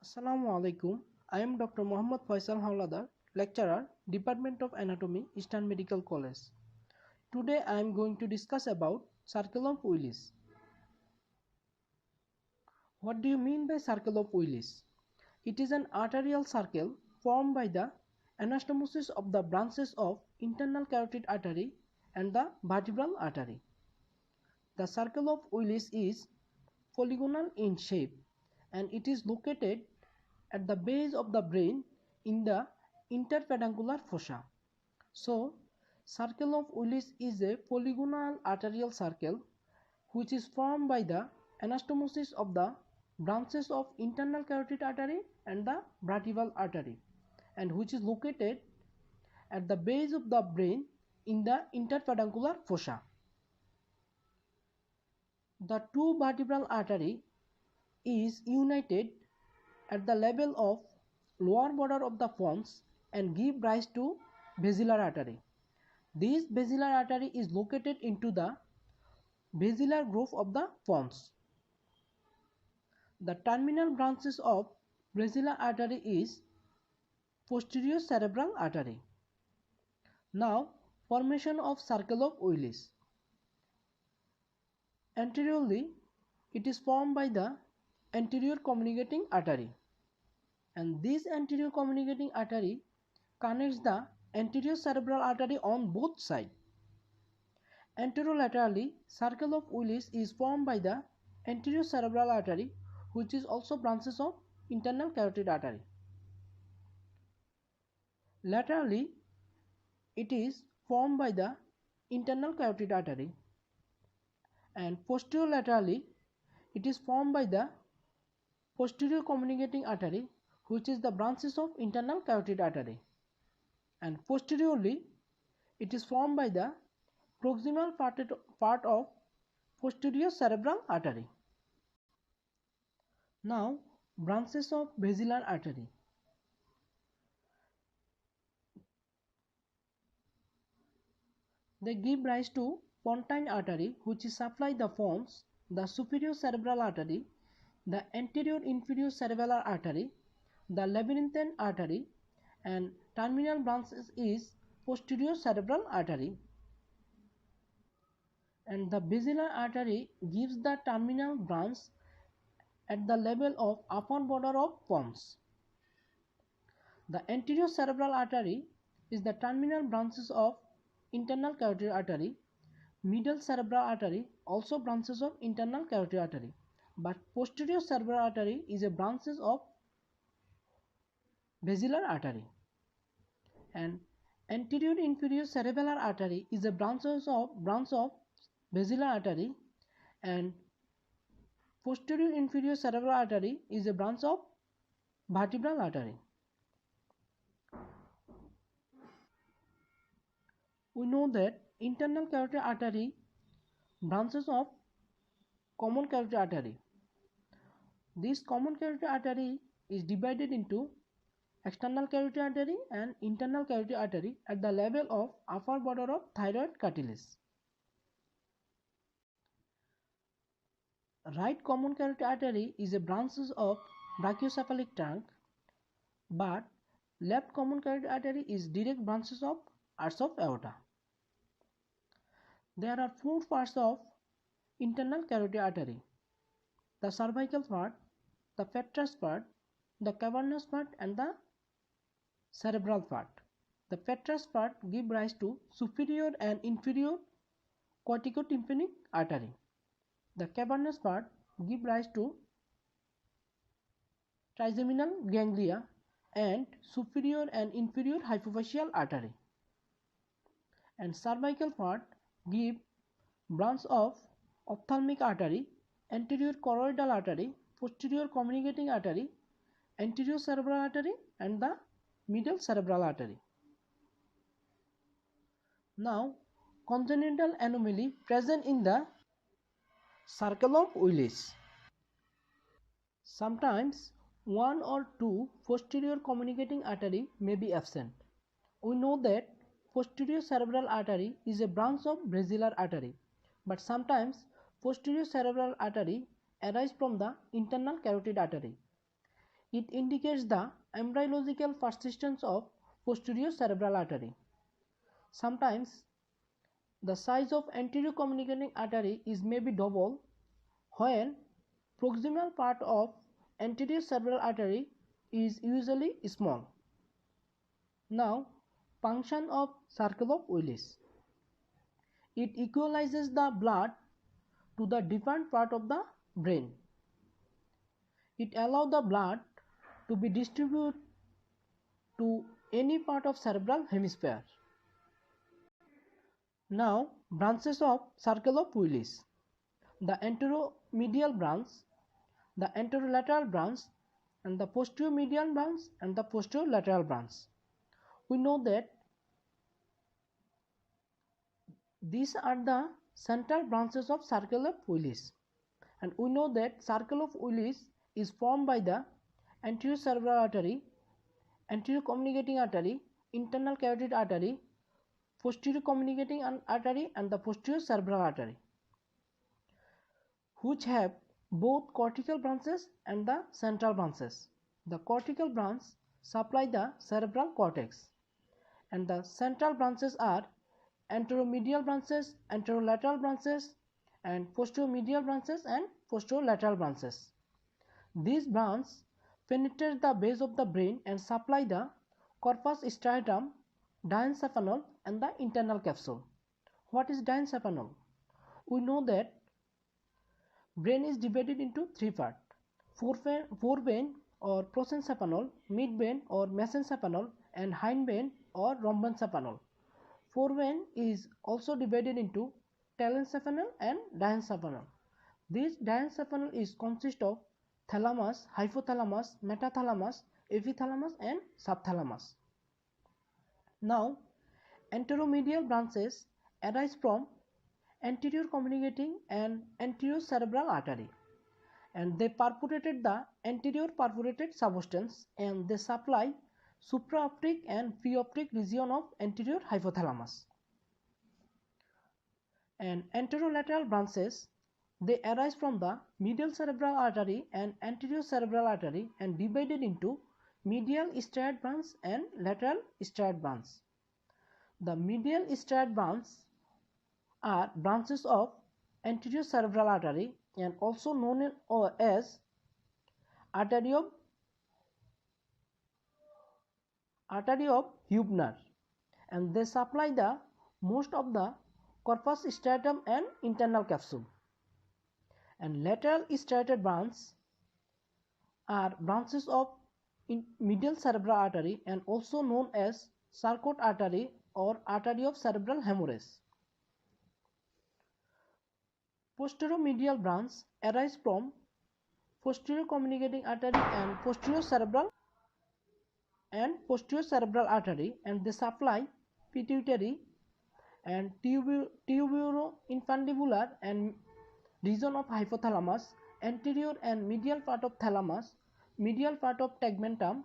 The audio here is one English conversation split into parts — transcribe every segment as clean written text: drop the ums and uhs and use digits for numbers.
Assalamu alaikum. I am Dr. Faysal Hawlader, lecturer, Department of Anatomy, Eastern Medical College. Today I am going to discuss about circle of Willis. What do you mean by circle of Willis? It is an arterial circle formed by the anastomosis of the branches of internal carotid artery and the vertebral artery. The circle of Willis is polygonal in shape and it is located at the base of the brain in the interpeduncular fossa. So, circle of Willis is a polygonal arterial circle which is formed by the anastomosis of the branches of internal carotid artery and the vertebral artery and which is located at the base of the brain in the interpeduncular fossa. The two vertebral artery is united at the level of lower border of the pons and give rise to basilar artery. This basilar artery is located into the basilar groove of the pons. The terminal branches of basilar artery is posterior cerebral artery. Now, formation of circle of Willis. Anteriorly, it is formed by the anterior communicating artery, and this anterior communicating artery connects the anterior cerebral artery on both sides. Anterolaterally, circle of Willis is formed by the anterior cerebral artery, which is also branches of internal carotid artery. Laterally, it is formed by the internal carotid artery, and posterolaterally, it is formed by the posterior communicating artery, which is the branches of internal carotid artery, and posteriorly it is formed by the proximal part of posterior cerebral artery. Now, branches of basilar artery. They give rise to pontine artery, which is supply the pons, the superior cerebral artery, the anterior inferior cerebellar artery, the labyrinthine artery, and terminal branches is posterior cerebral artery, and the basilar artery gives the terminal branch at the level of upper border of pons. The anterior cerebral artery is the terminal branches of internal carotid artery. Middle cerebral artery also branches of internal carotid artery, but posterior cerebral artery is a branches of basilar artery, and anterior inferior cerebellar artery is a branch of basilar artery, and posterior inferior cerebral artery is a branch of vertebral artery. We know that internal carotid artery branches of common carotid artery. This common carotid artery is divided into external carotid artery and internal carotid artery at the level of upper border of thyroid cartilage. Right common carotid artery is a branches of brachiocephalic trunk, but left common carotid artery is direct branches of arch of aorta. There are four parts of internal carotid artery: the cervical part, the petrous part, the cavernous part, and the cerebral part. The petrous part gives rise to superior and inferior corticotympanic artery. The cavernous part gives rise to trigeminal ganglia and superior and inferior hypophyseal artery. And cervical part gives branch of ophthalmic artery, anterior choroidal artery, posterior communicating artery, anterior cerebral artery, and the middle cerebral artery. Now, congenital anomaly present in the circle of Willis. Sometimes one or two posterior communicating artery may be absent. We know that posterior cerebral artery is a branch of basilar artery, but sometimes posterior cerebral artery arises from the internal carotid artery. It indicates the embryological persistence of posterior cerebral artery. Sometimes the size of anterior communicating artery is maybe double when proximal part of anterior cerebral artery is usually small. Now, function of circle of Willis. It equalizes the blood to the different part of the brain. It allows the blood to be distributed to any part of cerebral hemisphere. Now, branches of circle of Willis. The anteromedial branch, the anterolateral branch, and the posterior medial branch and the posterior lateral branch. We know that these are the central branches of circle of Willis, and we know that circle of Willis is formed by the anterior cerebral artery, anterior communicating artery, internal carotid artery, posterior communicating artery, and the posterior cerebral artery, which have both cortical branches and the central branches. The cortical branch supply the cerebral cortex, and the central branches are anteromedial branches, anterolateral branches, and posteromedial branches and posterolateral branches. These branches penetrate the base of the brain and supply the corpus striatum, diencephalon, and the internal capsule. What is diencephalon? We know that brain is divided into three parts: forebrain or prosencephalon, midbrain or mesencephalon, and hindbrain or rhombencephalon. Forebrain is also divided into telencephalon and diencephalon. This diencephalon is consist of thalamus, hypothalamus, metathalamus, epithalamus, and subthalamus. Now, anteromedial branches arise from anterior communicating and anterior cerebral artery, and they perforated the anterior perforated substance, and they supply supraoptic and preoptic region of anterior hypothalamus. And anterolateral branches, they arise from the medial cerebral artery and anterior cerebral artery and divided into medial striate branch and lateral striate branch. The medial striate branch are branches of anterior cerebral artery and also known as artery of Hubner, and they supply the most of the corpus striatum and internal capsule. And lateral striated branches are branches of medial cerebral artery and also known as Charcot artery or artery of cerebral hemorrhage. Posteromedial branch arise from posterior communicating artery and posterior cerebral artery, and they supply pituitary and tubuloinfundibular and region of hypothalamus, anterior and medial part of thalamus, medial part of tegmentum,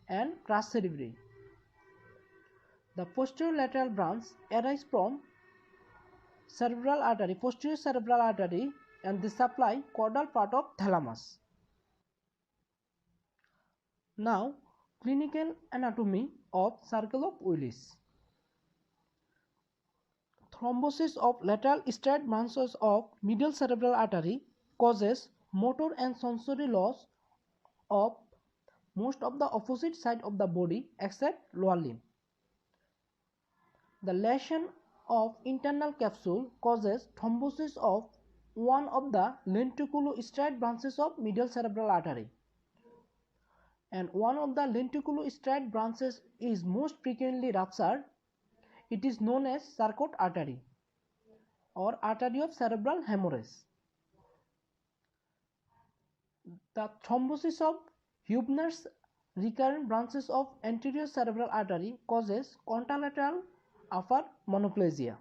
and crus cerebri. The posterolateral branch arise from posterior cerebral artery, and they supply caudal part of thalamus. Now, clinical anatomy of circle of Willis. Thrombosis of lateral striate branches of medial cerebral artery causes motor and sensory loss of most of the opposite side of the body except lower limb. The lesion of internal capsule causes thrombosis of one of the lenticulostriate branches of medial cerebral artery, and one of the lenticulostriate branches is most frequently ruptured. It is known as Charcot artery or artery of cerebral hemorrhage. The thrombosis of Hubner's recurrent branches of anterior cerebral artery causes contralateral upper monoplasia.